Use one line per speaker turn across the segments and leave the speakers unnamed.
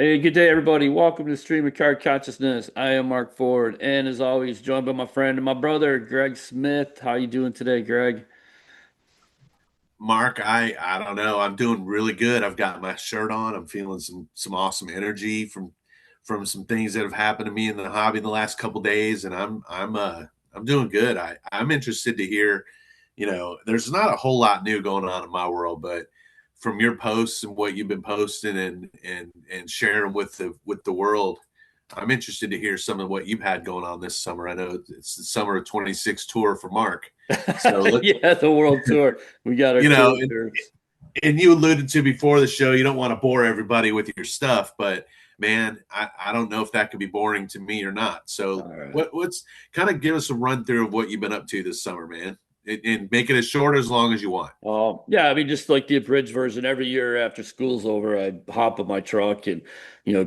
Hey, good day, everybody. Welcome to Stream of Card Consciousness. I am Mark Ford, and as always, joined by my friend and my brother, Greg Smith. How you doing today, Greg?
Mark, I don't know. I'm doing really good. I've got my shirt on. I'm feeling some awesome energy from some things that have happened to me in the hobby in the last couple days, and I'm doing good. I'm interested to hear, there's not a whole lot new going on in my world, but from your posts and what you've been posting and sharing with the world, I'm interested to hear some of what you've had going on this summer. I know it's the summer of 26 tour for Mark. So let
Yeah, the world tour. We got our
you
tour
know,
shirts.
and you alluded to before the show, you don't want to bore everybody with your stuff, but man, I don't know if that could be boring to me or not.
All
So
right.
what's kind of give us a run through of what you've been up to this summer, man, and make it as short as long as you want.
Yeah, I mean, just like the abridged version, every year after school's over, I hop in my truck and,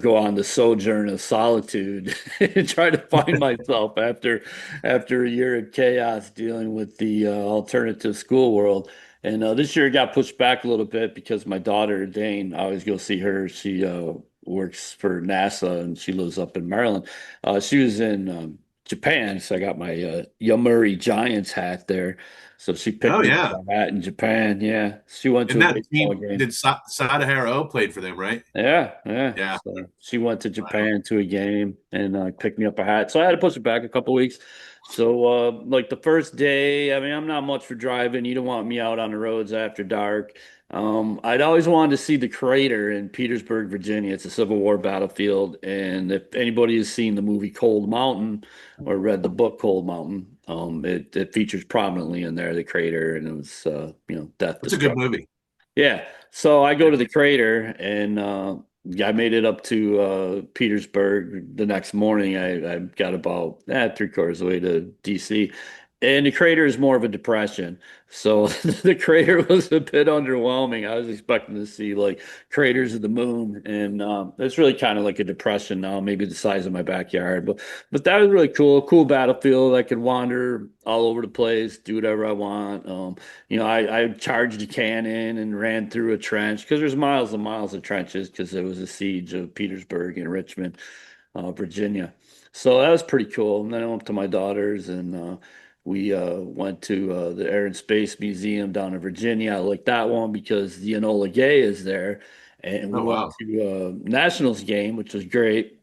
go on the sojourn of solitude and try to find myself after a year of chaos dealing with the alternative school world. And this year it got pushed back a little bit because my daughter, Dane, I always go see her. She works for NASA and she lives up in Maryland. She was in Japan, so I got my Yomiuri Giants hat there. So she picked
Oh
me
yeah,
up a hat in Japan. Yeah, she went to
and
a
that
baseball
team
game.
did Sadahara O played for them, right?
Yeah, yeah.
Yeah.
So she went to
Wow.
Japan to a game and picked me up a hat. So I had to push it back a couple weeks. So like the first day, I mean, I'm not much for driving. You don't want me out on the roads after dark. I'd always wanted to see the crater in Petersburg, Virginia. It's a Civil War battlefield, and if anybody has seen the movie Cold Mountain or read the book Cold Mountain, it features prominently in there the crater, and it was death,
That's a good
destruction.
movie.
Yeah. So I go
Yeah.
to the crater and I made it up to Petersburg the next morning. I got about three-quarters of the way to DC. And the crater is more of a depression. So the crater was a bit underwhelming. I was expecting to see like craters of the moon. And it's really kind of like a depression now, maybe the size of my backyard. But that was really cool. Cool battlefield. I could wander all over the place, do whatever I want. I charged a cannon and ran through a trench because there's miles and miles of trenches because there was a siege of Petersburg and Richmond, Virginia. So that was pretty cool. And then I went to my daughter's and we went to the Air and Space Museum down in Virginia. I like that one because the Enola Gay is there. And we
Oh
went
wow.
to a Nationals game, which was great.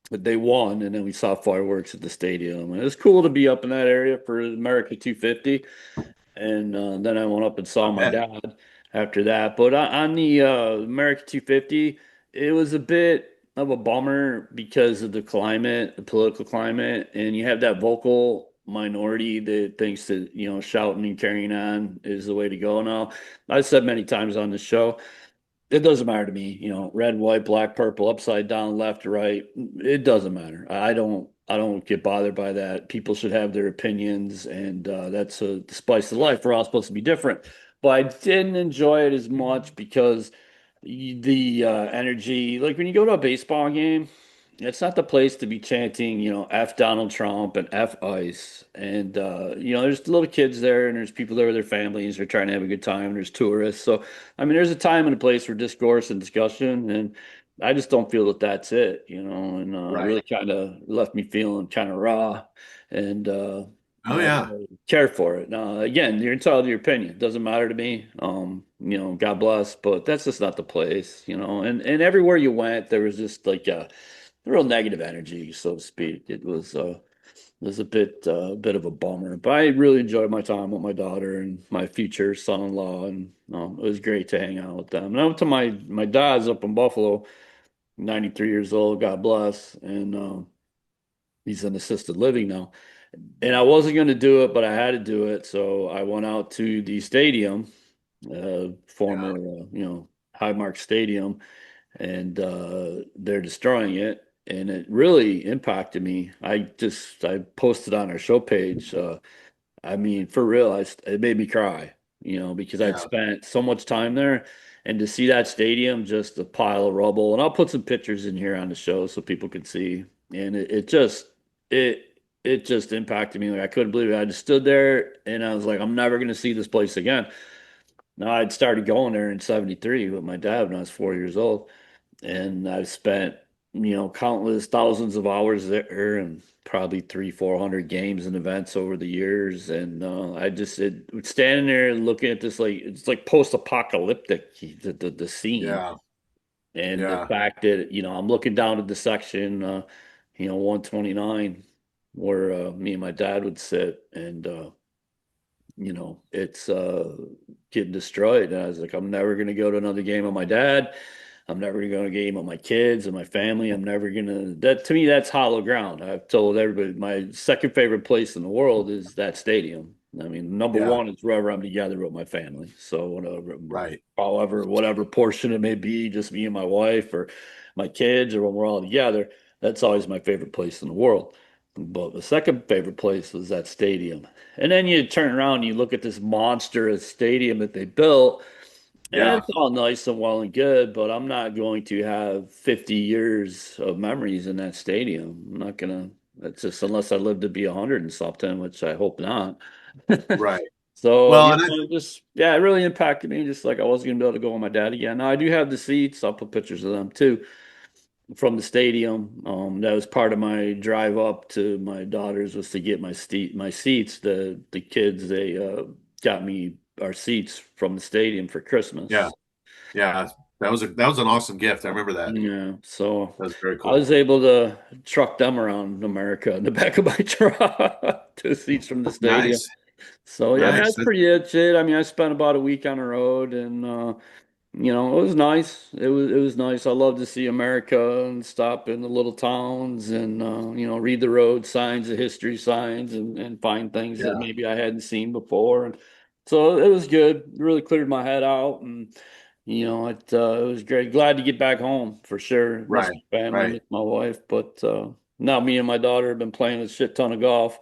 But they won, and then we saw fireworks at the stadium. And it was cool to be up in that area for America 250. And then I went up and
I
saw my
bet.
dad after that. But on the America 250, it was a bit of a bummer because of the climate, the political climate, and you have that vocal minority that thinks that, shouting and carrying on is the way to go now. I've said many times on the show, it doesn't matter to me, red, white, black, purple, upside down, left, right. It doesn't matter. I don't get bothered by that. People should have their opinions, and that's the spice of life. We're all supposed to be different. But I didn't enjoy it as much because the energy, like when you go to a baseball game, it's not the place to be chanting, F Donald Trump and F ICE. And there's little kids there and there's people there with their families. They're trying to have a good time. There's tourists. So I mean, there's a time and a place for discourse and discussion, and I just don't feel that that's it, and
Right.
really kind of left me feeling kind of raw, and
Oh
I don't
yeah.
really care for it. Now, again, you're entitled to your opinion. It doesn't matter to me. God bless, but that's just not the place, And everywhere you went, there was just like a real negative energy, so to speak. It was a bit of a bummer, but I really enjoyed my time with my daughter and my future son-in-law, and it was great to hang out with them. And I went to my dad's up in Buffalo, 93 years old, God bless, and he's in assisted living now. And I wasn't going to do it, but I had to do it, so I went out to the stadium,
Yeah.
former Highmark Stadium, and they're destroying it, and it really impacted me. I posted on our show page. I mean, for real, it made me cry, because I'd
Yeah.
spent so much time there, and to see that stadium just a pile of rubble. And I'll put some pictures in here on the show so people can see. And it just impacted me. Like I couldn't believe it. I just stood there and I was like, I'm never gonna see this place again. Now I'd started going there in '73 with my dad when I was 4 years old. and I've spent, countless thousands of hours there and probably 400 games and events over the years. And standing there and looking at this, like, it's like post-apocalyptic, the scene.
Yeah.
And the
Yeah.
fact that, I'm looking down at the section, 129, where me and my dad would sit, and it's getting destroyed. And I was like, I'm never gonna go to another game of my dad. I'm never gonna go to a game of my kids and my family. I'm never gonna that to me that's hollow ground. I've told everybody my second favorite place in the world is that stadium. I mean, number
Yeah.
one is wherever I'm together with my family. So whatever,
Right.
however, whatever portion it may be, just me and my wife or my kids, or when we're all together, that's always my favorite place in the world. But the second favorite place was that stadium. And then you turn around and you look at this monstrous stadium that they built, and
Yeah.
it's all nice and well and good, but I'm not going to have 50 years of memories in that stadium. I'm not gonna, that's just unless I live to be 100 and something, which I hope not.
Right.
So,
Well, and I,
yeah, it really impacted me. Just like I wasn't gonna be able to go with my dad again. Now I do have the seats. I'll put pictures of them too from the stadium. That was part of my drive up to my daughter's, was to get my seats. The kids, they got me our seats from the stadium for
yeah.
Christmas.
Yeah. That was an awesome gift. I remember that.
Yeah, so
That was very
I was
cool.
able to truck them around America in the back of my truck to seats from the stadium.
Nice.
So yeah,
Nice.
that's pretty much it. I mean, I spent about a week on the road, and it was nice. It was nice. I love to see America and stop in the little towns and read the road signs, the history signs, and find things that
Yeah.
maybe I hadn't seen before. And so it was good. It really cleared my head out, and it was great. Glad to get back home for sure. Miss
Right.
my family,
Right.
miss my wife, but now me and my daughter have been playing a shit ton of golf.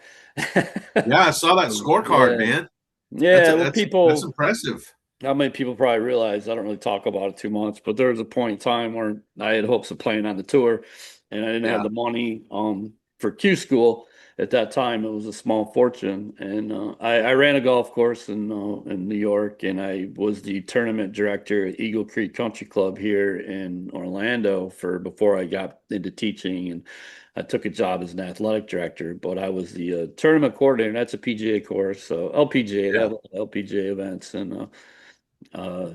Yeah. I saw that scorecard,
Yeah,
man. That's
yeah. Well,
that's
people.
impressive.
Not many people probably realize I don't really talk about it too much, but there was a point in time where I had hopes of playing on the tour, and I didn't have
Yeah.
the money for Q school at that time. It was a small fortune, and I ran a golf course in New York, and I was the tournament director at Eagle Creek Country Club here in Orlando for before I got into teaching, and I took a job as an athletic director. But I was the tournament coordinator. That's a PGA course, so LPGA. They
Yeah.
have LPGA events, and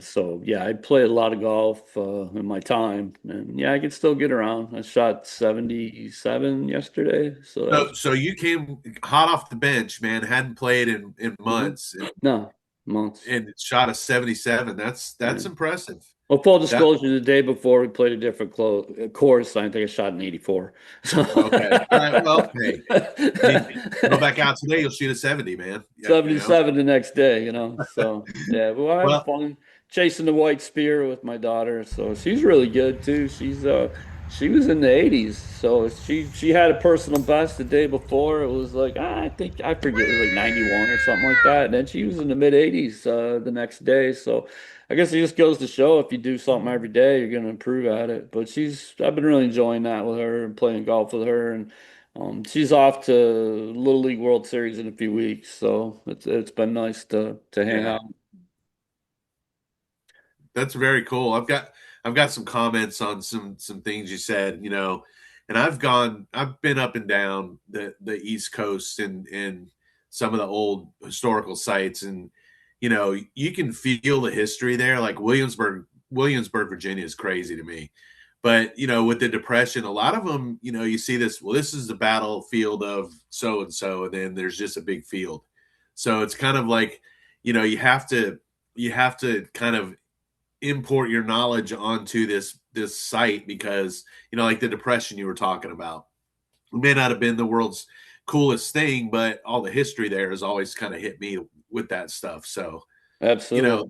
so yeah, I played a lot of golf in my time, and yeah, I can still get around. I shot 77 yesterday, so that was
So you came hot off the bench, man. Hadn't played in
mhm.
months,
No months.
and shot a 77.
Yeah.
That's impressive.
Well, full
That
disclosure, the day before we played a different course. I think I shot an 84. So
okay. All right. Well, hey, I mean, go back out today. You'll shoot a 70, man. Yeah.
77 the next day, So yeah, well, I have
Well,
fun chasing the white spear with my daughter. So she's really good too. She was in the 80s. So she had a personal best the day before. It was like, I think I forget, it was like 91 or something like that. And then she was in the mid 80s the next day. So I guess it just goes to show if you do something every day, you're gonna improve at it. But I've been really enjoying that with her and playing golf with her, and she's off to Little League World Series in a few weeks, so it's been nice to hang
yeah.
out.
That's very cool. I've got some comments on some things you said, and I've been up and down the East Coast and some of the old historical sites, and you can feel the history there. Like Williamsburg, Virginia is crazy to me. But with the Depression, a lot of them, you see this. Well, this is the battlefield of so and so, and then there's just a big field. So it's kind of like, you have to kind of import your knowledge onto this site because like the depression you were talking about, it may not have been the world's coolest thing, but all the history there has always kind of hit me with that stuff. So you know
Absolutely.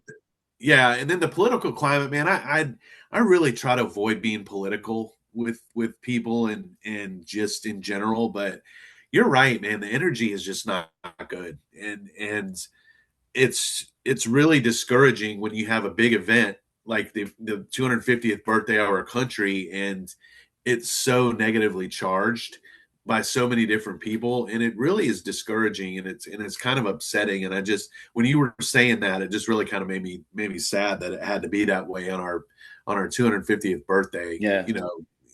yeah, and then the political climate, man, I really try to avoid being political with people and just in general, but you're right, man, the energy is just not good, and it's really discouraging when you have a big event like the 250th birthday of our country, and it's so negatively charged by so many different people, and it really is discouraging, and it's kind of upsetting. And I just, when you were saying that, it just really kind of made me sad that it had to be that way on our 250th birthday,
Yeah.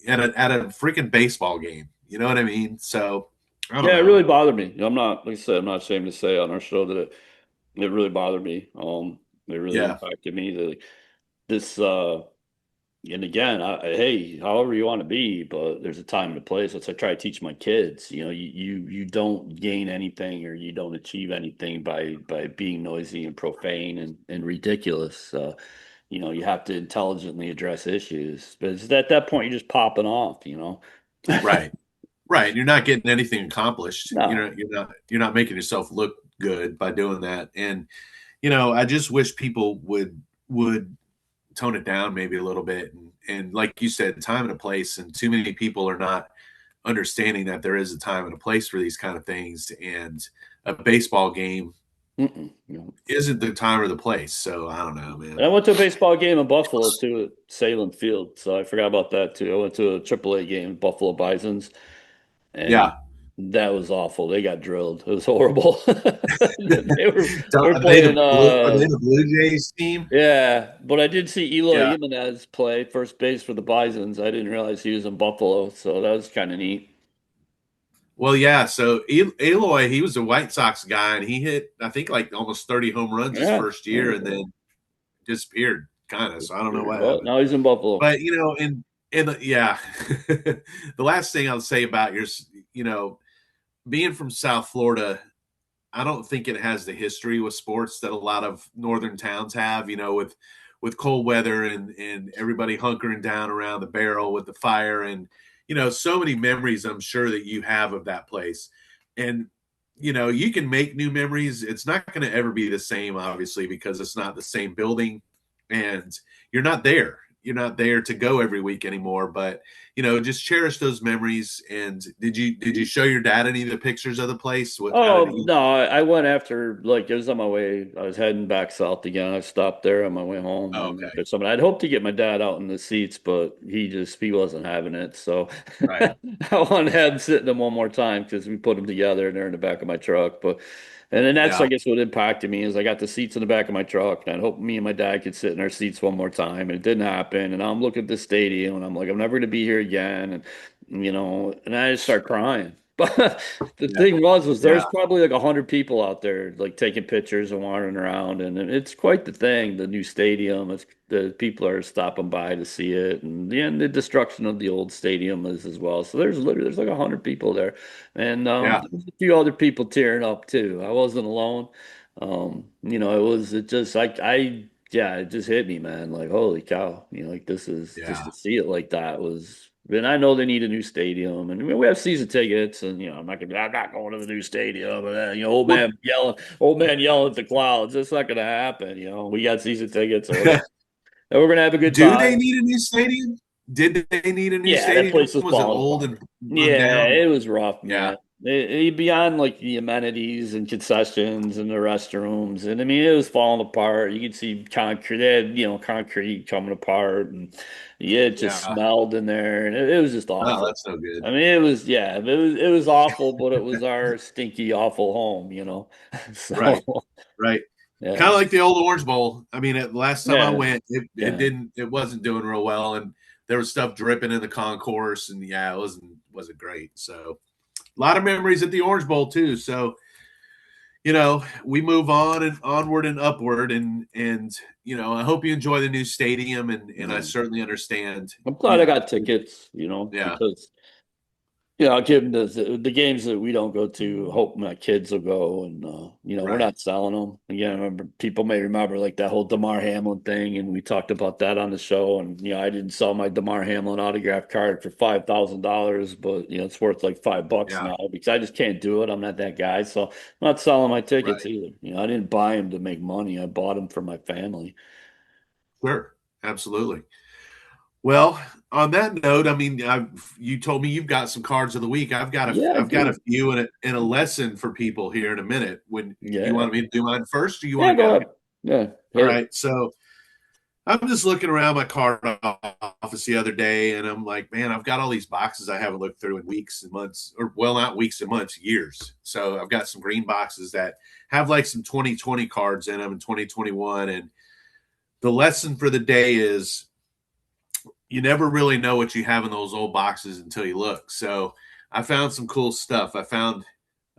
at a freaking baseball game. You know what I mean? So I don't
Yeah, it
know.
really bothered me. I'm not, like I said, I'm not ashamed to say on our show that it really bothered me. It really
Yeah,
impacted me. This, and again, hey, however you want to be, but there's a time and a place. That's what I try to teach my kids. You don't gain anything or you don't achieve anything by being noisy and profane and ridiculous. You have to intelligently address issues. But it's at that point, you're just popping off.
right. Right. You're not getting anything accomplished.
No.
You're not making yourself look good by doing that. And I just wish people would tone it down maybe a little bit. And like you said, time and a place. And too many people are not understanding that there is a time and a place for these kind of things. And a baseball game
No.
isn't the time or the place. So I don't know,
And
man.
I went to a baseball game in Buffalo too, at Salem Field. So I forgot about that too. I went to a AAA game, Buffalo Bisons, and
Yeah.
that was awful. They got drilled. It was horrible. We're
Are they the
playing
Blue Jays team?
yeah, but I did see Eloy
Yeah.
Jimenez play first base for the Bisons. I didn't realize he was in Buffalo, so that was kind of neat.
Well, yeah. So Eloy, he was a White Sox guy, and he hit, I think, like almost 30 home runs his
Yeah.
first year, and then disappeared, kind of. So I don't know what
Well,
happened.
now he's in Buffalo.
But yeah, the last thing I'll say about being from South Florida, I don't think it has the history with sports that a lot of northern towns have. With cold weather and everybody hunkering down around the barrel with the fire, and so many memories I'm sure that you have of that place. And you can make new memories. It's not going to ever be the same, obviously, because it's not the same building, and you're not there. You're not there to go every week anymore. But just cherish those memories. And did you show your dad any of the pictures of the place? How did
Oh
he?
no, I went after like it was on my way. I was heading back south again. I stopped there on my way home
Oh,
and
okay.
there's something. I'd hoped to get my dad out in the seats, but he wasn't having it. So
Right.
I wanted to have him sit in them one more time because we put them together and they're in the back of my truck. But and then that's
Yeah.
I guess what impacted me is I got the seats in the back of my truck and I hoped me and my dad could sit in our seats one more time and it didn't happen. And I'm looking at the stadium and I'm like, I'm never gonna be here again. And I just start crying. But the
Yeah.
thing was
Yeah.
there's probably like 100 people out there like taking pictures and wandering around, and it's quite the thing. The new stadium, the people are stopping by to see it, and the destruction of the old stadium is as well. So there's like 100 people there, and
Yeah.
there's a few other people tearing up too. I wasn't alone. It just yeah, it just hit me, man. Like holy cow, like this is just
Yeah.
to see it like that was. And I know they need a new stadium, and I mean, we have season tickets, and I'm not going to the new stadium, and then,
Well,
old man yelling at the clouds. That's not going to happen. We got season tickets or whatever, and we're gonna have a good
do
time.
they need a new stadium? Did they need a new
Yeah, that
stadium?
place was
Was it
falling
old and
apart.
run
Yeah,
down?
it was rough,
Yeah.
man. Beyond like the amenities and concessions and the restrooms, and I mean, it was falling apart. You could see concrete, they had, concrete coming apart, and yeah, it just
Yeah.
smelled in there, and it was just
Oh,
awful.
that's no good.
I mean, it was awful, but it was our stinky, awful home. So
Right. Right. Kind
yeah,
of like the old Orange Bowl. I mean, last time I
yeah,
went, it wasn't doing real well, and there was stuff dripping in the concourse, and yeah, it wasn't great. So a lot of memories at the Orange Bowl too. So we move on and onward and upward, and I hope you enjoy the new stadium, and I
yeah.
certainly understand.
I'm glad I got tickets,
Yeah.
because. Yeah, I'll give them the games that we don't go to. Hope my kids will go, and we're
Right.
not selling them. Again, I remember people may remember like that whole Damar Hamlin thing, and we talked about that on the show. And I didn't sell my Damar Hamlin autograph card for $5,000, but it's worth like $5
Yeah.
now because I just can't do it. I'm not that guy, so I'm not selling my tickets
Right.
either. I didn't buy them to make money. I bought them for my family.
Sure. Absolutely. Well, on that note, I mean, you told me you've got some cards of the week. I've got a
Yeah, I
I've got a
do.
few and a lesson for people here in a minute. When you
Yeah,
want me to do mine first, or you
yeah.
want to
Go
go?
ahead. Yeah,
All
hit it.
right. So I'm just looking around my card office the other day, and I'm like, man, I've got all these boxes I haven't looked through in weeks and months, or well, not weeks and months, years. So I've got some green boxes that have like some 2020 cards in them and 2021. And the lesson for the day is you never really know what you have in those old boxes until you look. So I found some cool stuff. I found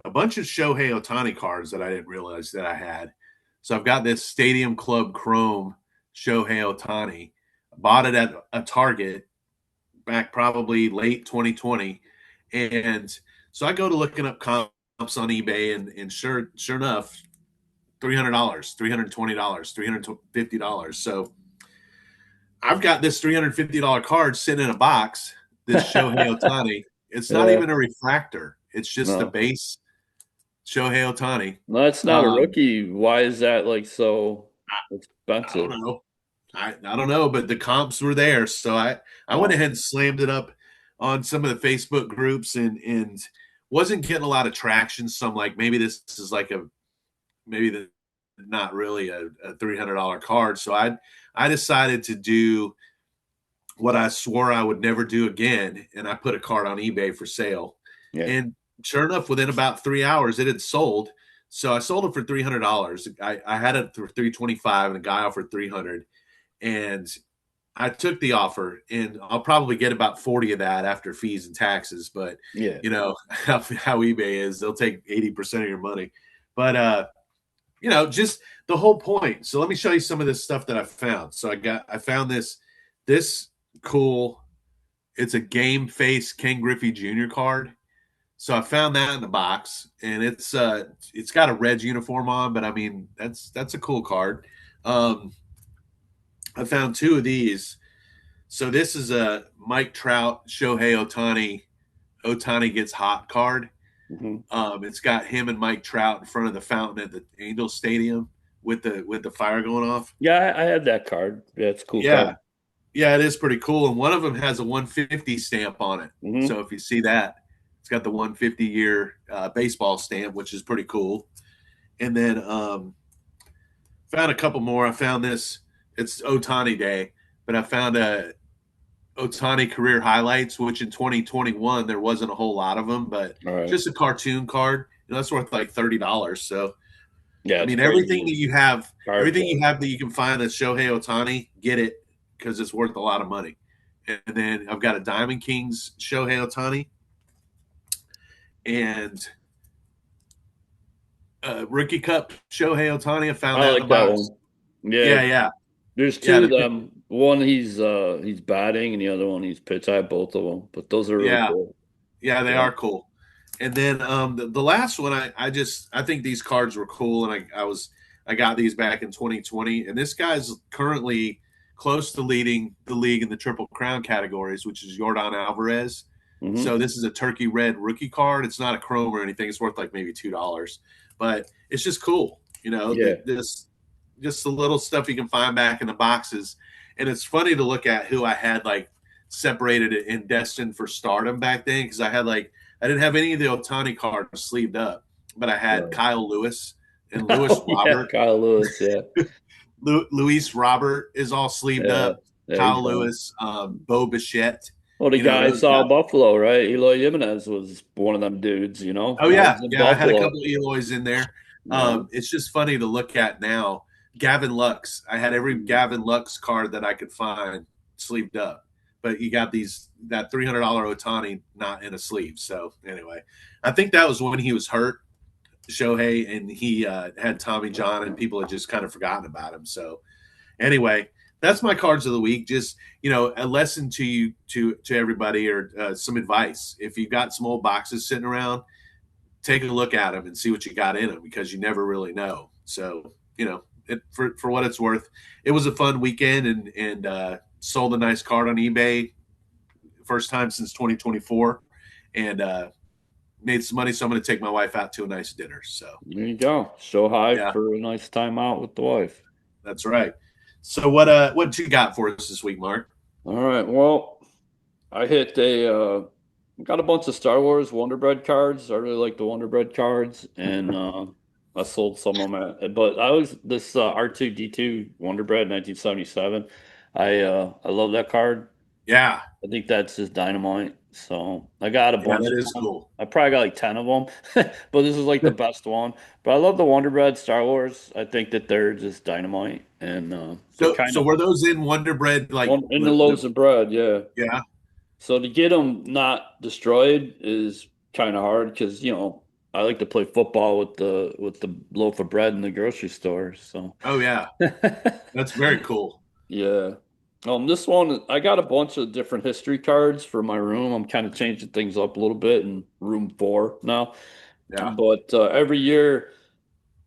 a bunch of Shohei Ohtani cards that I didn't realize that I had. So I've got this Stadium Club Chrome Shohei Ohtani. I bought it at a Target back probably late 2020. And so I go to looking up comps on eBay, and sure enough, $300, $320, $350. So I've got this $350 card sitting in a box, this Shohei Ohtani. It's not
Yeah,
even a refractor. It's just the
no,
base Shohei Ohtani.
no, it's not a
Um,
rookie. Why is that like so
I don't
expensive?
know. I don't know, but the comps were there. So I went
Oh,
ahead and slammed it up on some of the Facebook groups, and wasn't getting a lot of traction. So I'm like, maybe this is like maybe the not really a $300 card. So I decided to do what I swore I would never do again, and I put a card on eBay for sale.
yeah,
And sure enough, within about 3 hours, it had sold. So I sold it for $300. I had it for 325, and a guy offered 300, and I took the offer, and I'll probably get about 40 of that after fees and taxes. But
yeah.
you know how eBay is; they'll take 80% of your money. But just the whole point. So let me show you some of this stuff that I found. So I found this cool. It's a game face Ken Griffey Jr. card. So I found that in the box, and it's got a Reds uniform on, but I mean that's a cool card. Um, I found two of these. So this is a Mike Trout Shohei Ohtani gets hot card.
Hmm.
It's got him and Mike Trout in front of the fountain at the Angels Stadium with the fire going off.
Yeah, I had that card. Yeah, it's a cool
Yeah,
card.
yeah, it is pretty cool. And one of them has a 150 stamp on it. So
Hmm.
if you see that, it's got the 150-year baseball stamp, which is pretty cool. And then found a couple more. I found this. It's Ohtani Day, but I found a Ohtani career highlights, which in 2021 there wasn't a whole lot of them, but
All right.
just a cartoon card. That's worth like $30. So
Yeah,
I
it's
mean,
crazy. Card
everything you
price.
have that you can find that's Shohei Ohtani, get it because it's worth a lot of money. And then I've got a Diamond Kings Shohei Ohtani and Rookie Cup Shohei Ohtani. I found
I
that in the
like that
box.
one. Yeah,
Yeah, yeah,
there's
yeah,
two of them. One he's batting, and the other one he's pitch. I have both of them, but those are really
yeah,
cool.
yeah. They
Yeah.
are cool. And then the last one, I think these cards were cool, and I got these back in 2020, and this guy's currently close to leading the league in the Triple Crown categories, which is Jordan Alvarez. So
Hmm.
this is a turkey red rookie card. It's not a chrome or anything. It's worth like maybe $2, but it's just cool.
Yeah.
This just the little stuff you can find back in the boxes, and it's funny to look at who I had like separated and destined for stardom back then because I didn't have any of the Ohtani cards sleeved up, but I had
Right.
Kyle Lewis and Lewis
Oh yeah,
Robert.
Kyle Lewis. Yeah.
Luis Robert is all sleeved
Yeah.
up.
Yeah. He's
Kyle
done.
Lewis, Bo Bichette,
Well, the guy I
those
saw
guys.
at Buffalo, right? Eloy Jimenez was one of them dudes.
Oh
That was
yeah,
in
yeah. I had a
Buffalo.
couple of Eloys in there.
Yeah.
It's just funny to look at now. Gavin Lux. I had every Gavin Lux card that I could find sleeved up, but you got that $300 Otani not in a sleeve. So anyway, I think that was when he was hurt, Shohei, and he had Tommy John, and people had just kind of forgotten about him. So anyway, that's my cards of the week. Just a lesson to you, to everybody, or some advice. If you've got some old boxes sitting around, take a look at them and see what you got in them because you never really know. So for what it's worth, it was a fun weekend, and sold a nice card on eBay, first time since 2024, and made some money. So I'm going to take my wife out to a nice dinner. So
There you go. So high
yeah,
for a nice time out with the wife.
that's right. So what you got for us this week, Mark?
All right. Well, I hit got a bunch of Star Wars Wonder Bread cards. I really like the Wonder Bread cards, and I sold some of them. But I was this R2D2 Wonder Bread 1977. I love that card.
Yeah,
I think that's just dynamite. So I got a
yeah,
bunch
that
of
is
them.
cool.
I probably got like 10 of them, but this is like the best one. But I love the Wonder Bread Star Wars. I think that they're just dynamite. and they're
So
kind of
were those in Wonder Bread like
on in the loaves of bread. Yeah.
yeah.
So to get them not destroyed is kind of hard because I like to play football with the loaf of bread in the grocery store. So
Oh yeah. That's very cool.
yeah. This one I got a bunch of different history cards for my room. I'm kind of changing things up a little bit in room 4 now.
Yeah.
But every year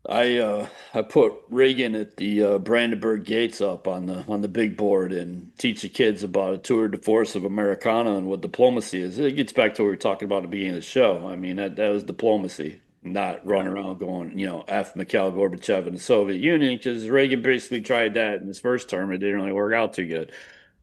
I put Reagan at the Brandenburg Gates up on the big board and teach the kids about a tour de force of Americana and what diplomacy is. It gets back to what we were talking about at the beginning of the show. I mean that was diplomacy, not
Yeah.
running around going, F Mikhail Gorbachev and the Soviet Union, because Reagan basically tried that in his first term. It didn't really work out too good.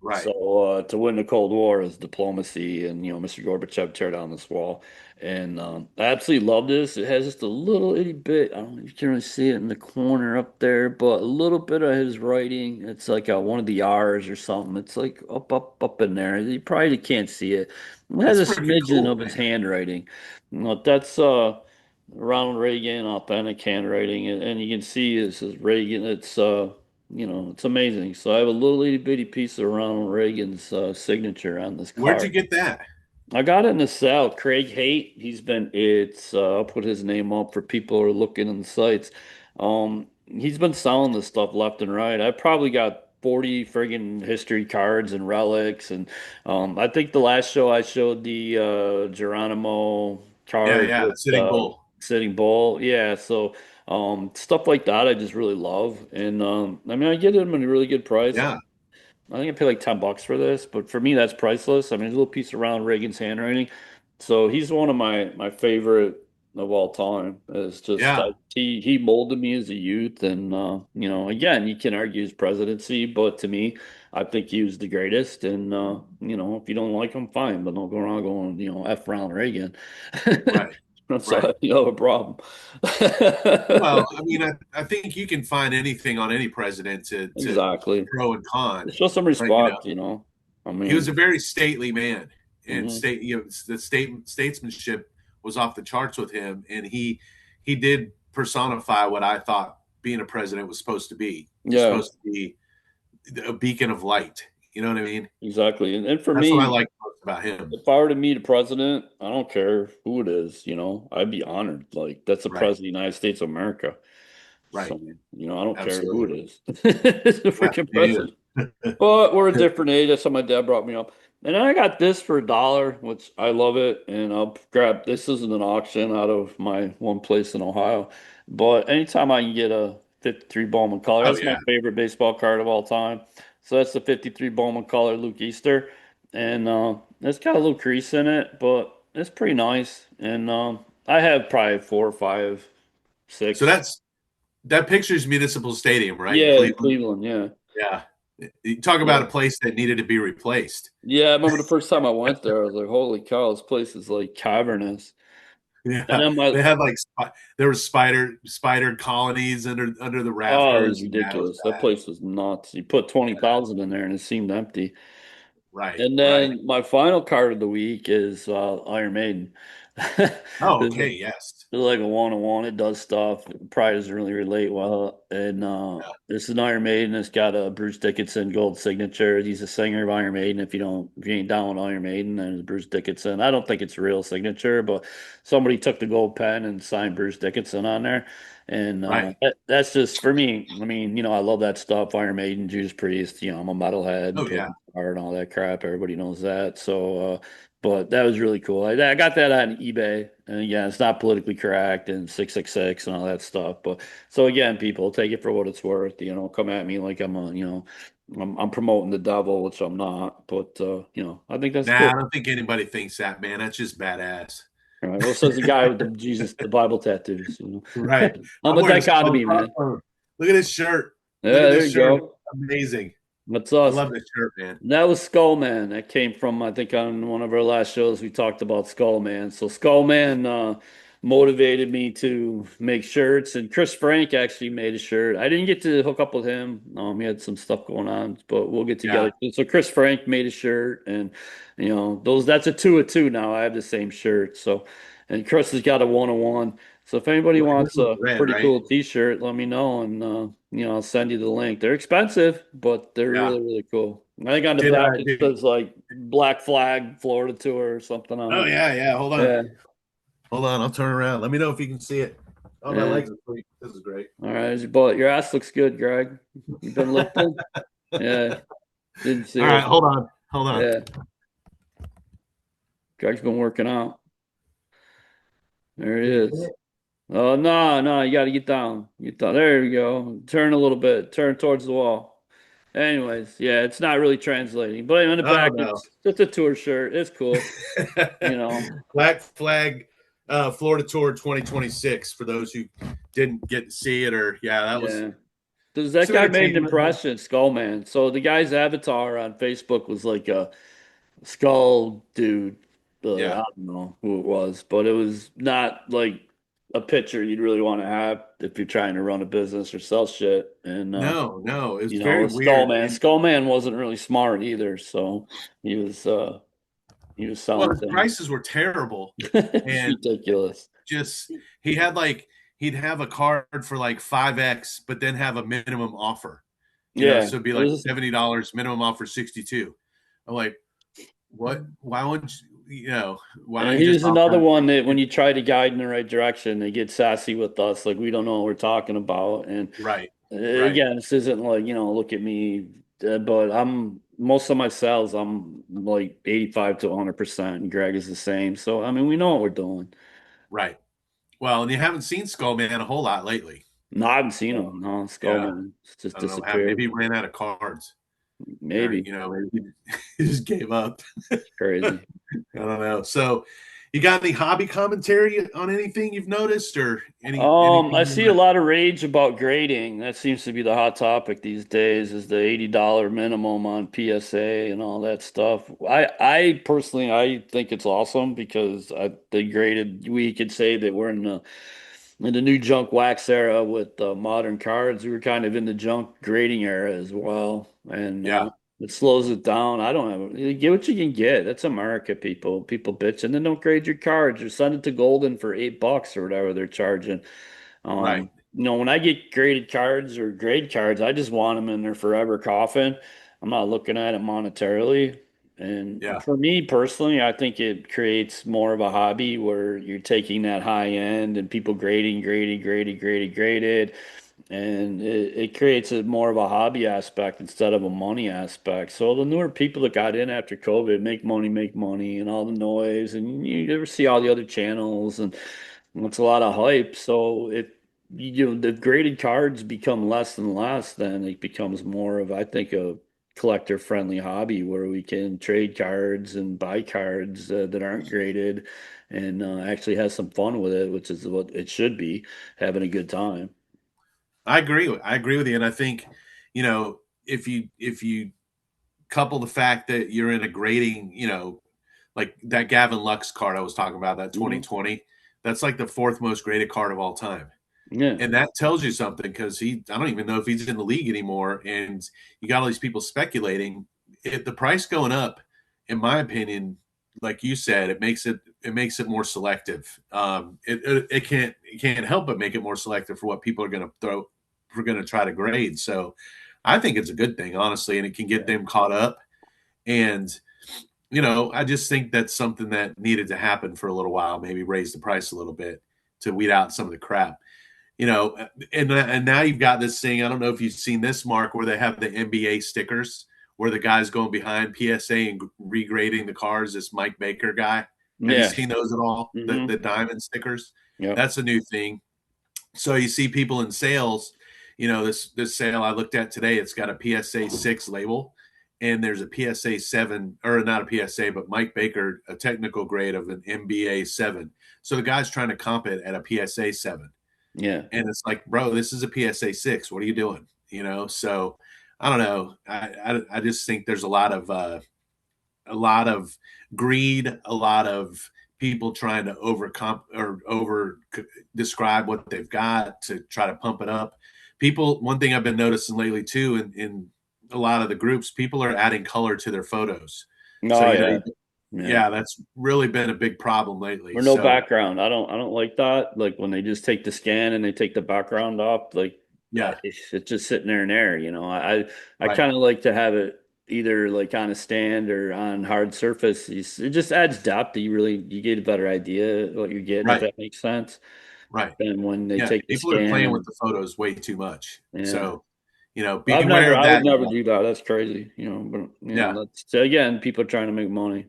Right.
So to win the Cold War is diplomacy, and Mr. Gorbachev tear down this wall, and I absolutely love this. It has just a little itty bit. I don't know if you can really see it in the corner up there, but a little bit of his writing. It's like one of the R's or something. It's like up in there. You probably can't see it. It has
That's
a
freaking
smidgen
cool,
of his
man.
handwriting. That's Ronald Reagan authentic handwriting, and you can see this is Reagan. It's amazing. So I have a little itty bitty piece of Ronald Reagan's signature on this
Where'd you
card.
get that?
I got it in the South. Craig Haight, it's I'll put his name up for people who are looking in the sites. He's been selling this stuff left and right. I probably got 40 friggin' history cards and relics, and I think the last show I showed the Geronimo
Yeah,
card
yeah.
with
Sitting Bull.
Sitting Bull. Yeah, so stuff like that I just really love. And I mean I get them at a really good price.
Yeah.
I think I paid like $10 for this, but for me, that's priceless. I mean, a little piece around Reagan's handwriting. So he's one of my favorite of all time. It's just
Yeah.
he molded me as a youth, and again, you can argue his presidency, but to me, I think he was the greatest. And if you don't like him, fine, but don't go around going F Ronald Reagan.
Right. Right.
So you have a problem.
Well, I mean, I think you can find anything on any president to
Exactly.
pro and con.
Show some
But
respect. I
he was
mean.
a very stately man, and
Mhm.
the statesmanship was off the charts with him, and he did personify what I thought being a president was supposed to be. You're
Yeah,
supposed to be a beacon of light. You know what I mean?
exactly. And for
That's what I
me,
like most about him.
if I were to meet a president, I don't care who it is, I'd be honored. Like that's the
Right.
president of the United States of America.
Right.
So, I don't care who
Absolutely.
it is. It's the
Yeah.
freaking
Me
president. But we're a different age. That's how my dad brought me up. And then I got this for $1, which I love it. And I'll grab this isn't an auction out of my one place in Ohio. But anytime I can get a 53 Bowman color,
Oh
that's my
yeah.
favorite baseball card of all time. So that's the 53 Bowman color Luke Easter. And it's got a little crease in it, but it's pretty nice. And I have probably four or five,
So
six.
that picture's Municipal Stadium, right, in
Yeah, in
Cleveland.
Cleveland, yeah.
Yeah. You talk about
Yeah.
a place that needed to be replaced.
Yeah, I remember the first time I went there, I was like, holy cow, this place is like cavernous. And
Yeah,
then my,
they had like there were spider colonies under the
oh, it was
rafters. Yeah, it was
ridiculous. That
bad.
place was nuts. You put 20,000 in there and it seemed empty.
Right,
And
right.
then my final card of the week is Iron Maiden.
Oh,
It's
okay, yes.
like a one-on-one. It does stuff. It probably doesn't really relate well. And
Yeah,
this is an Iron Maiden. It's got a Bruce Dickinson gold signature. He's a singer of Iron Maiden. If you ain't down with Iron Maiden, then it's Bruce Dickinson. I don't think it's a real signature, but somebody took the gold pen and signed Bruce Dickinson on there. And
right.
that's just for me. I mean, I love that stuff. Iron Maiden, Judas Priest. I'm a metalhead,
Oh
play
yeah.
guitar and all that crap. Everybody knows that. So, but that was really cool. I got that on eBay, and again, it's not politically correct and 666 and all that stuff. But so again, people take it for what it's worth. Come at me like I'm promoting the devil, which I'm not. But I think that's
Nah, I
cool.
don't think anybody thinks that, man. That's just badass.
All right. Well, says the guy with the Bible tattoos.
Right.
I'm
I'm
a
wearing a skull
dichotomy, man.
crossbones. Look at this shirt. Look
Yeah,
at
there
this
you
shirt.
go.
Amazing.
That's
I
us.
love this shirt, man.
That was Skullman. That came from, I think, on one of our last shows, we talked about Skullman. So Skullman motivated me to make shirts, and Chris Frank actually made a shirt. I didn't get to hook up with him. He had some stuff going on, but we'll get
Yeah.
together. So Chris Frank made a shirt, and those that's a two of two now. I have the same shirt. So, and Chris has got a one-on-one. So if anybody
Like, this
wants
one's
a
red,
pretty
right?
cool t-shirt, let me know and I'll send you the link. They're expensive, but they're
Yeah.
really, really cool. I think on the
Did
back
I
it
did?
says like Black Flag Florida Tour or something on
Oh
it.
yeah, yeah. Hold on,
Yeah,
hold on. I'll turn around. Let me know if you can see it. Oh, my
yeah.
legs are sweet. This is great.
All right, there's your bullet. Your ass looks good, Greg. You've been lifting? Yeah, didn't see
All right,
it.
hold on, hold on.
Yeah, Greg's been working out. There it
Can you see
is.
it?
Oh no, no, you got to get down. Get down. There you go. Turn a little bit. Turn towards the wall. Anyways, yeah, it's not really translating, but on the
Oh
back,
no.
it's a tour shirt. It's cool, you know.
Black Flag Florida Tour 2026 for those who didn't get to see it, or yeah, that was
Yeah. Does that
some
guy made an
entertainment.
impression, Skullman? So the guy's avatar on Facebook was like a skull dude. I
Yeah.
don't know who it was, but it was not like a picture you'd really want to have if you're trying to run a business or sell shit. And
No, no, it's
you know,
very
the
weird.
Skullman.
And
Skullman wasn't really smart either, so he was uh he was
well,
selling
his
things.
prices were terrible,
It's
and
ridiculous.
just he had like he'd have a card for like 5x, but then have a minimum offer.
Yeah,
So it'd be
it
like
was,
$70 minimum offer 62. I'm like, what? Why wouldn't why don't
and
you just
he's another
offer?
one that when you try to guide in the right direction, they get sassy with us, like we don't know what we're talking about. And
Right, right,
again, this isn't like, look at me, but I'm most of my sales, I'm like 85 to 100%, and Greg is the same. So I mean, we know what we're doing.
right. Well, and you haven't seen Skullman a whole lot lately.
No, I haven't seen
So,
him. No,
yeah,
Skullman it's just
I don't know what happened.
disappeared.
Maybe he ran out of cards, or
Maybe.
maybe he just gave up.
It's crazy.
I don't know. So, you got any hobby commentary on anything you've noticed, or
I
anything you
see a
want
lot of rage about grading. That seems to be the hot topic these days, is the $80 minimum on PSA and all that stuff. I personally, I think it's awesome because the graded, we could say that we're in the new junk wax era with modern cards. We were kind of in the junk grading era as well, and
Yeah,
it slows it down. I don't have you get what you can get. That's America, people. People bitch and then don't grade your cards or send it to Golden for $8 or whatever they're charging.
right.
When I get graded cards or grade cards, I just want them in their forever coffin. I'm not looking at it monetarily. And
Yeah,
for me personally, I think it creates more of a hobby where you're taking that high end and people graded, and it creates a more of a hobby aspect instead of a money aspect. So the newer people that got in after COVID make money, and all the noise, and you ever see all the other channels, and it's a lot of hype. So if the graded cards become less and less, then it becomes more of, I think, a collector friendly hobby where we can trade cards and buy cards that aren't graded and actually have some fun with it, which is what it should be, having a good time.
I agree. I agree with you, and I think if you couple the fact that you're in a grading, like that Gavin Lux card I was talking about, that
Hmm.
2020, that's like the fourth most graded card of all time.
Yeah.
And that tells you something because I don't even know if he's in the league anymore. And you got all these people speculating. The price going up, in my opinion, like you said, it makes it more selective. It can't help but make it more selective for what people are going to throw, we're going to try to grade. So I think it's a good thing, honestly, and it can get them caught up. And I just think that's something that needed to happen for a little while. Maybe raise the price a little bit to weed out some of the crap. And now you've got this thing. I don't know if you've seen this, Mark, where they have the NBA stickers, where the guy's going behind PSA and regrading the cars. This Mike Baker guy. Have you
Yeah.
seen those at all? The
Hmm.
the diamond stickers.
Yep.
That's a new thing. So you see people in sales. This sale I looked at today. It's got a PSA 6 label, and there's a PSA 7, or not a PSA, but Mike Baker, a technical grade of an NBA 7. So the guy's trying to comp it at a PSA 7.
Yeah.
And it's like, bro, this is a PSA 6. What are you doing? So I don't know. I just think there's a lot of greed, a lot of people trying to overcome or over describe what they've got to try to pump it up. People, one thing I've been noticing lately too, in a lot of the groups, people are adding color to their photos.
Oh
So
yeah. Yeah.
Yeah, that's really been a big problem lately.
Or no
So
background. I don't like that. Like when they just take the scan and they take the background off, like
yeah,
it's just sitting there in air, you know. I
right,
kind of like to have it either like on a stand or on hard surface. It just adds depth. You get a better idea what you're getting, if
right,
that makes sense.
right.
Than when they
Yeah,
take the
people are
scan
playing with
and
the photos way too much.
yeah.
So, beware of
I would
that,
never
y'all.
do that. That's crazy, you know. But
Yeah,
that's again, people are trying to make money.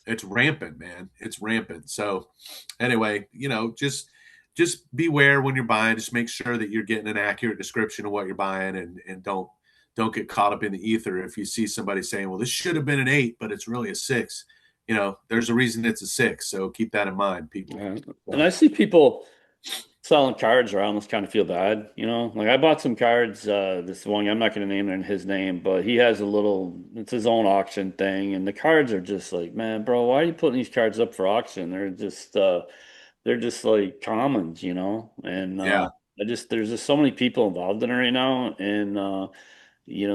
it's rampant, man. It's rampant. So, anyway, just beware when you're buying. Just make sure that you're getting an accurate description of what you're buying, and don't get caught up in the ether. If you see somebody saying, "Well, this should have been an 8, but it's really a 6," there's a reason it's a 6. So keep that in mind, people.
Yeah. And
So,
I see people selling cards, or I almost kind of feel bad, you know. Like I bought some cards, this one, I'm not going to name his name, but he has it's his own auction thing, and the cards are just like, man, bro, why are you putting these cards up for auction? They're just like commons, you know. And
yeah,
there's just so many people involved in it right now, and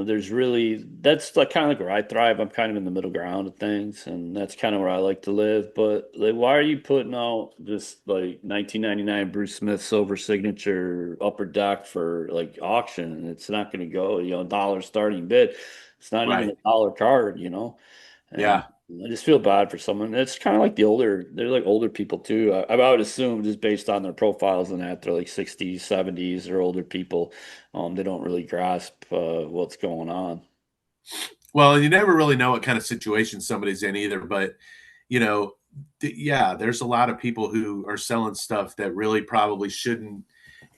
there's really that's like kind of like where I thrive. I'm kind of in the middle ground of things, and that's kind of where I like to live. But like, why are you putting out this like 1999 Bruce Smith silver signature upper deck for like auction? It's not going to go, dollar starting bid. It's not even
right.
a dollar card, you know. And
Yeah.
I just feel bad for someone. It's kind of like they're like older people too. I would assume just based on their profiles and that they're like 60s, 70s or older people. They don't really grasp what's going on.
Well, you never really know what kind of situation somebody's in either, but you know, yeah, there's a lot of people who are selling stuff that really probably shouldn't.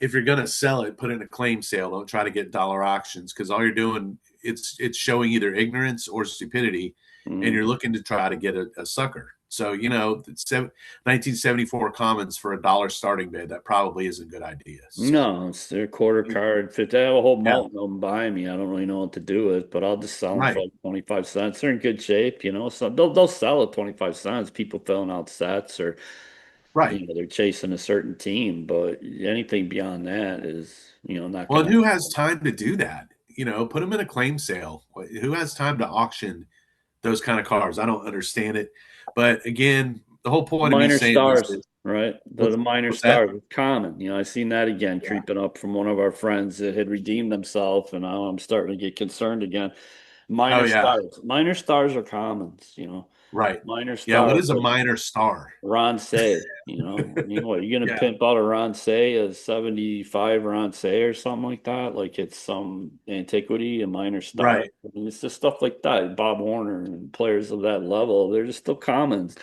If you're going to sell it, put it in a claim sale. Don't try to get dollar auctions because all you're doing it's showing either ignorance or stupidity, and
Mhm.
you're looking to try to get a sucker. So 1974 commons for $1 starting bid that probably isn't a good idea. So
No, it's their quarter card. If I have a whole
yeah,
mountain of them behind me, I don't really know what to do with, but I'll just sell them for
right,
like 25 cents. They're in good shape, you know. So they'll sell at 25 cents. People filling out sets or
right.
they're chasing a certain team, but anything beyond that is, not
Well, and
gonna.
who has time to do that? Put them in a claim sale. Who has time to auction those kind of cars? I don't understand it. But again, the whole point of me
Minor
saying this
stars,
is
right? The
what's
minor
what's that?
stars is common. I seen that again
Yeah.
creeping up from one of our friends that had redeemed themselves, and now I'm starting to get concerned again.
Oh
Minor
yeah.
stars. Minor stars are commons,
Right.
Minor
Yeah. What
stars
is a
like
minor star?
Ron Say, I mean, what, you gonna
Yeah.
pimp out a Ron Say, a 75 Ron Say or something like that? Like it's some antiquity, a minor star.
Right.
I mean, it's just stuff like that. Bob Warner and players of that level, they're just still commons.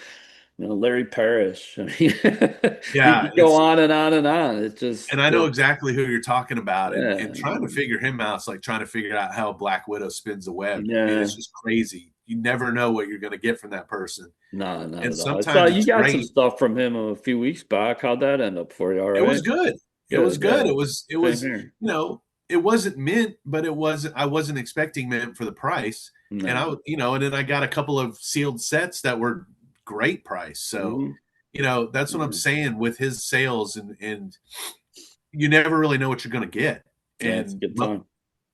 Larry Parrish. I mean, you
Yeah.
could go
It's
on and on and on. It's
and
just,
I know exactly who you're talking about, and
yeah,
trying to figure him out is like trying to figure out how Black Widow spins a web. I mean,
yeah.
it's just crazy. You never know what you're going to get from that person,
No, not
and
at all.
sometimes
You
it's
got some
great.
stuff from him a few weeks back. How'd that end up for you? All
It was
right.
good. It was
Good,
good.
good.
It was
Same here.
it wasn't mint, but I wasn't expecting mint for the price. And
No.
and then I got a couple of sealed sets that were great price. So,
Hmm.
that's what I'm
Yeah.
saying with his sales, and you never really know what you're going to get.
Yeah, it's a
And
good time.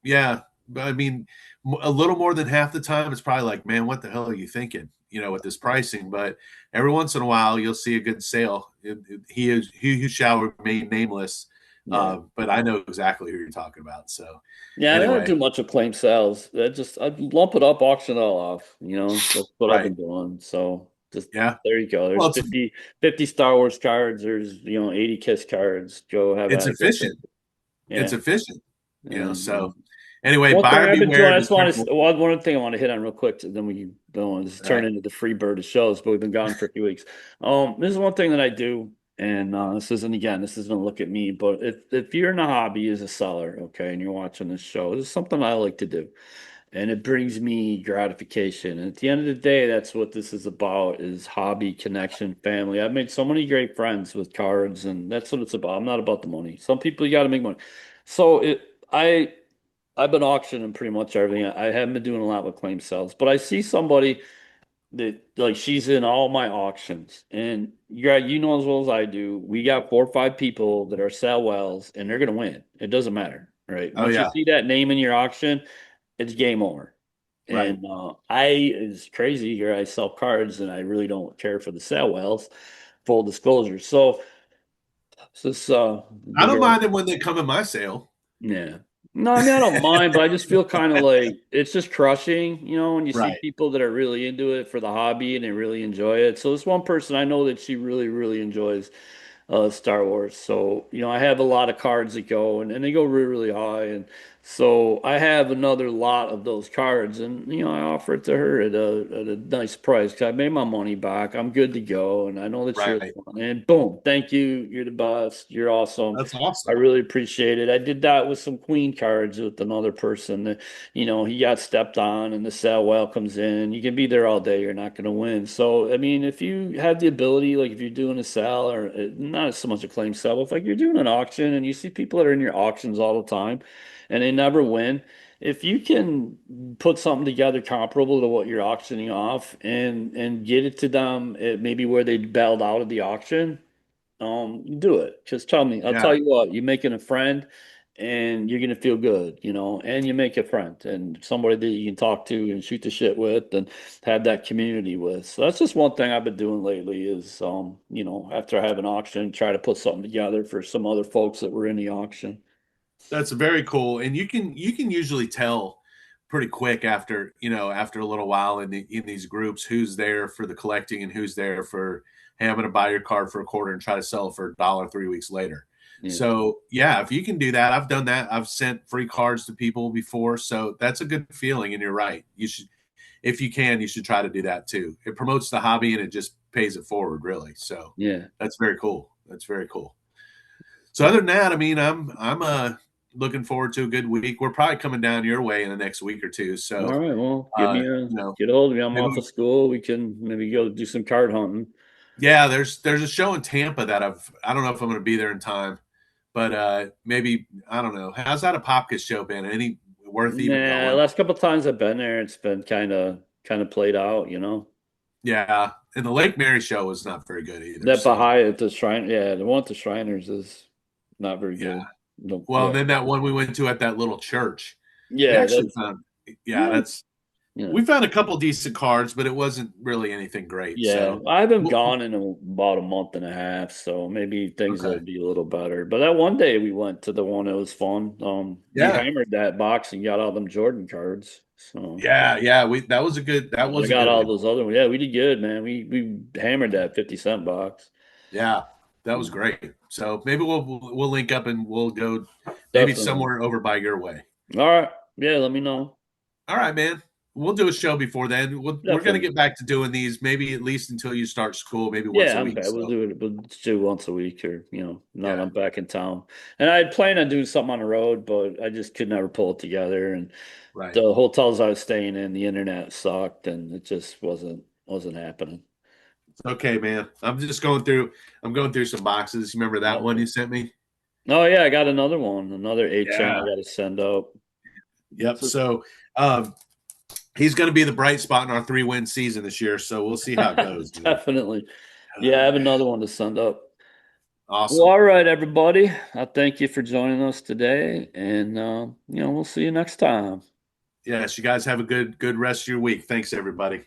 yeah, but I mean, a little more than half the time, it's probably like, man, what the hell are you thinking? With this pricing. But every once in a while, you'll see a good sale. He who shall remain nameless.
Yeah.
But I know exactly who you're talking about. So
Yeah, I don't
anyway,
do much of claim sales. I'd lump it up, auction it all off. That's what I've
right?
been doing. So just
Yeah.
there you go. There's
Well,
50 Star Wars cards. There's, 80 Kiss cards. Go have
it's
at it. Go
efficient.
crazy.
It's
Yeah.
efficient.
And
So anyway,
one thing
buyer
I've been doing,
beware.
I
Be
just want
careful.
to one thing I want to hit on real quick, then we don't want to
All
turn
right.
into the free bird of shows, but we've been gone for a few weeks. This is one thing that I do, and this isn't a look at me, but if you're in a hobby as a seller, okay, and you're watching this show, this is something I like to do, and it brings me gratification. And at the end of the day, that's what this is about: is hobby, connection, family. I've made so many great friends with cards, and that's what it's about. I'm not about the money. Some people you got to make money. So I. I've been auctioning pretty much everything. I haven't been doing a lot with claim sales, but I see somebody that like she's in all my auctions, and you know as well as I do, we got 4 or 5 people that are sell wells, and they're gonna win. It doesn't matter, right?
Oh
Once you
yeah.
see that name in your auction, it's game over.
Right.
And it's crazy here. I sell cards and I really don't care for the sale wells, full disclosure. So this
I
the
don't
girl,
mind them when they come in my sale.
yeah. No, I mean I don't mind, but I just feel kind of like it's just crushing, when you see
Right.
people that are really into it for the hobby and they really enjoy it. So this one person I know that she really, really enjoys Star Wars. So, I have a lot of cards that go and they go really, really high. And so I have another lot of those cards and, I offer it to her at a nice price because I made my money back. I'm good to go. And I know that she really
Right.
want it. And boom, thank you. You're the best. You're awesome.
That's
I
awesome.
really appreciate it. I did that with some queen cards with another person that, he got stepped on and the sell well comes in. You can be there all day. You're not going to win. So, I mean, if you have the ability, like if you're doing a sell or not so much a claim sell, but if like you're doing an auction and you see people that are in your auctions all the time and they never win, if you can put something together comparable to what you're auctioning off and get it to them at maybe where they bailed out of the auction, do it. Just tell me. I'll tell
Yeah.
you what, you're making a friend and you're gonna feel good, and you make a friend and somebody that you can talk to and shoot the shit with and have that community with. So that's just one thing I've been doing lately is after I have an auction, try to put something together for some other folks that were in the auction.
That's very cool. And you can usually tell pretty quick after, after a little while in these groups who's there for the collecting and who's there for, hey, I'm gonna buy your card for a quarter and try to sell it for a dollar 3 weeks later.
Yeah.
So yeah, if you can do that, I've done that. I've sent free cards to people before. So that's a good feeling. And you're right. You should, if you can, you should try to do that too. It promotes the hobby and it just pays it forward, really. So
Yeah.
that's very cool. That's very cool. So other than that, I mean, I'm looking forward to a good week. We're probably coming down your way in the next week or two.
All
So
right. Well, give me a
you know,
get a hold of me. I'm
maybe
off of
we,
school. We can maybe go do some card hunting.
yeah, there's a show in Tampa that I don't know if I'm going to be there in time, but maybe I don't know. How's that a Popkiss show been? Any worth even
Nah,
going?
last couple times I've been there, it's been kind of played out.
Yeah, and the Lake Mary show was not very good either.
That
So
Baha'i at the shrine, yeah, the one at the Shriners is not very
yeah,
good. No,
well,
yeah,
and then that one we went to at that little church, we
yeah,
actually
that's
found, yeah,
yeah,
that's
yeah,
we found a couple decent cards, but it wasn't really anything great.
yeah.
So
I haven't
well,
gone in about a month and a half, so maybe things will
okay.
be a little better. But that one day we went to the one that was fun. We
Yeah.
hammered that box and got all them Jordan cards. So
Yeah, yeah, we that
I
was a
got
good
all
one.
those other ones. Yeah, we did good, man. We hammered that 50 cent box.
Yeah, that was
Yeah,
great. So maybe we'll link up and we'll go maybe
definitely.
somewhere over by your way.
All right. Yeah, let me know.
All right, man. We'll do a show before then. We're going to
Definitely.
get back to doing these maybe at least until you start school, maybe once a
Yeah, I'm
week.
back. We'll
So
do it. We'll just do it once a week, or now that
yeah,
I'm back in town. And I had planned on doing something on the road, but I just could never pull it together. And
right.
the hotels I was staying in, the internet sucked, and it just wasn't happening.
Okay, man. I'm going through some boxes. You remember that one you
Okay.
sent me?
Oh yeah, I got another one, another 8 cent. I
Yeah.
got to send out.
Yep.
So
So um he's going to be the bright spot in our 3-win season this year. So we'll see how it goes, man.
definitely. Yeah, I
Oh
have
man.
another one to send up. Well,
Awesome.
all right, everybody. I thank you for joining us today, and we'll see you next time.
Yes, you guys have a good rest of your week. Thanks, everybody.